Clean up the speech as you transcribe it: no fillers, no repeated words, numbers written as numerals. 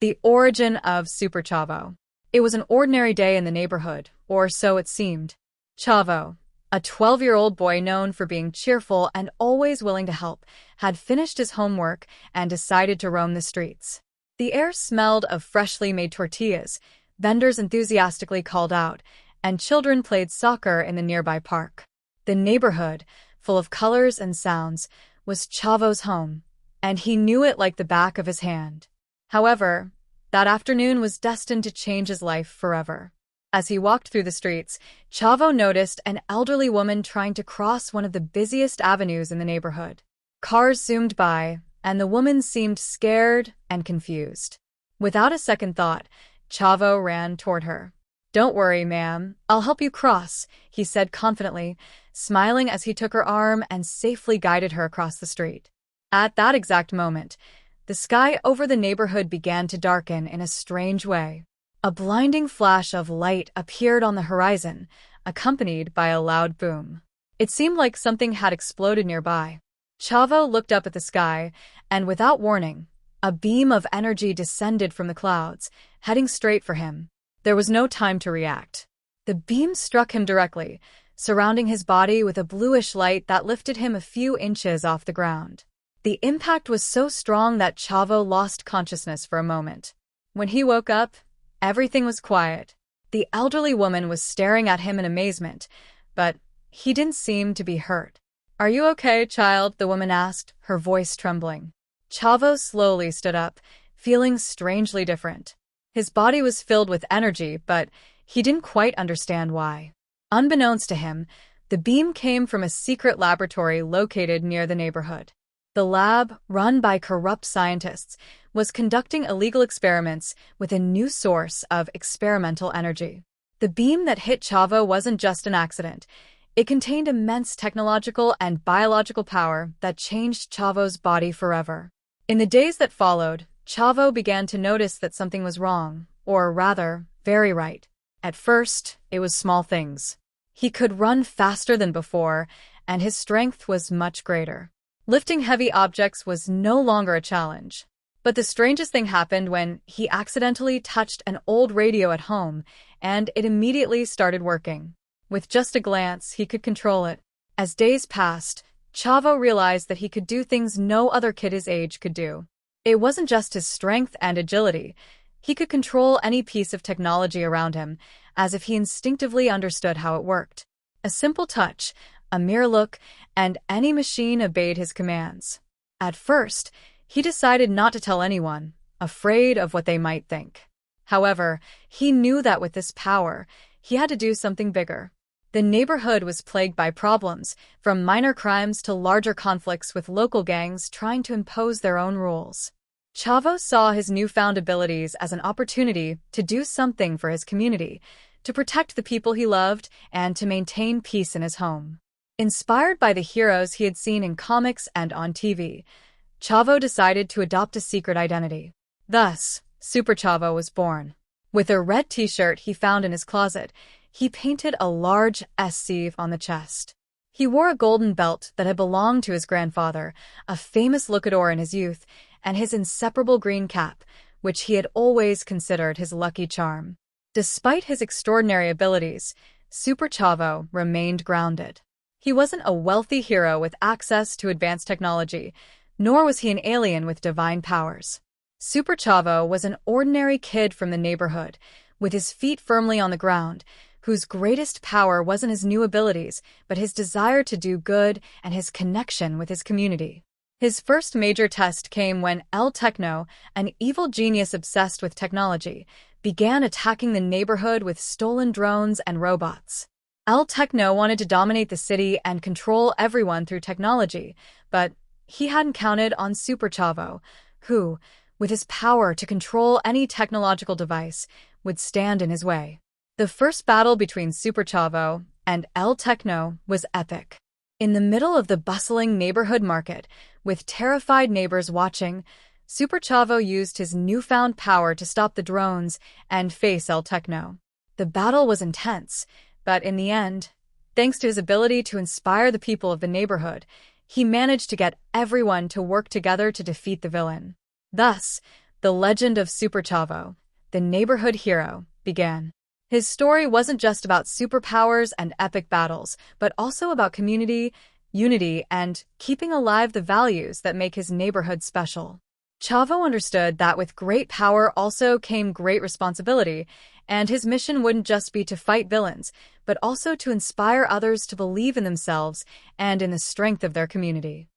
The origin of SuperChavo. It was an ordinary day in the neighborhood, or so it seemed. Chavo, a 12-year-old boy known for being cheerful and always willing to help, had finished his homework and decided to roam the streets. The air smelled of freshly made tortillas, vendors enthusiastically called out, and children played soccer in the nearby park. The neighborhood, full of colors and sounds, was Chavo's home, and he knew it like the back of his hand. However, that afternoon was destined to change his life forever. As he walked through the streets, Chavo noticed an elderly woman trying to cross one of the busiest avenues in the neighborhood. Cars zoomed by, and the woman seemed scared and confused. Without a second thought, Chavo ran toward her. "Don't worry, ma'am. I'll help you cross," he said confidently, smiling as he took her arm and safely guided her across the street. At that exact moment, the sky over the neighborhood began to darken in a strange way. A blinding flash of light appeared on the horizon, accompanied by a loud boom. It seemed like something had exploded nearby. Chavo looked up at the sky, and without warning, a beam of energy descended from the clouds, heading straight for him. There was no time to react. The beam struck him directly, surrounding his body with a bluish light that lifted him a few inches off the ground. The impact was so strong that Chavo lost consciousness for a moment. When he woke up, everything was quiet. The elderly woman was staring at him in amazement, but he didn't seem to be hurt. "Are you okay, child?" the woman asked, her voice trembling. Chavo slowly stood up, feeling strangely different. His body was filled with energy, but he didn't quite understand why. Unbeknownst to him, the beam came from a secret laboratory located near the neighborhood. The lab, run by corrupt scientists, was conducting illegal experiments with a new source of experimental energy. The beam that hit Chavo wasn't just an accident. It contained immense technological and biological power that changed Chavo's body forever. In the days that followed, Chavo began to notice that something was wrong, or rather, very right. At first, it was small things. He could run faster than before, and his strength was much greater. Lifting heavy objects was no longer a challenge. But the strangest thing happened when he accidentally touched an old radio at home, and it immediately started working. With just a glance, he could control it. As days passed, Chavo realized that he could do things no other kid his age could do. It wasn't just his strength and agility. He could control any piece of technology around him, as if he instinctively understood how it worked. A simple touch, a mere look, and any machine obeyed his commands. At first, he decided not to tell anyone, afraid of what they might think. However, he knew that with this power, he had to do something bigger. The neighborhood was plagued by problems, from minor crimes to larger conflicts with local gangs trying to impose their own rules. Chavo saw his newfound abilities as an opportunity to do something for his community, to protect the people he loved, and to maintain peace in his home. Inspired by the heroes he had seen in comics and on TV, Chavo decided to adopt a secret identity. Thus, SuperChavo was born. With a red t-shirt he found in his closet, he painted a large S on the chest. He wore a golden belt that had belonged to his grandfather, a famous luchador in his youth, and his inseparable green cap, which he had always considered his lucky charm. Despite his extraordinary abilities, SuperChavo remained grounded. He wasn't a wealthy hero with access to advanced technology, nor was he an alien with divine powers. SuperChavo was an ordinary kid from the neighborhood, with his feet firmly on the ground, whose greatest power wasn't his new abilities, but his desire to do good and his connection with his community. His first major test came when El Techno, an evil genius obsessed with technology, began attacking the neighborhood with stolen drones and robots. El Techno wanted to dominate the city and control everyone through technology, but he hadn't counted on SuperChavo, who, with his power to control any technological device, would stand in his way. The first battle between SuperChavo and El Techno was epic. In the middle of the bustling neighborhood market, with terrified neighbors watching, SuperChavo used his newfound power to stop the drones and face El Techno. The battle was intense, but in the end, thanks to his ability to inspire the people of the neighborhood, he managed to get everyone to work together to defeat the villain. Thus, The legend of SuperChavo, the neighborhood hero, began. His story wasn't just about superpowers and epic battles, but also about community, unity, and keeping alive the values that make his neighborhood special. Chavo understood that with great power also came great responsibility, and his mission wouldn't just be to fight villains, but also to inspire others to believe in themselves and in the strength of their community.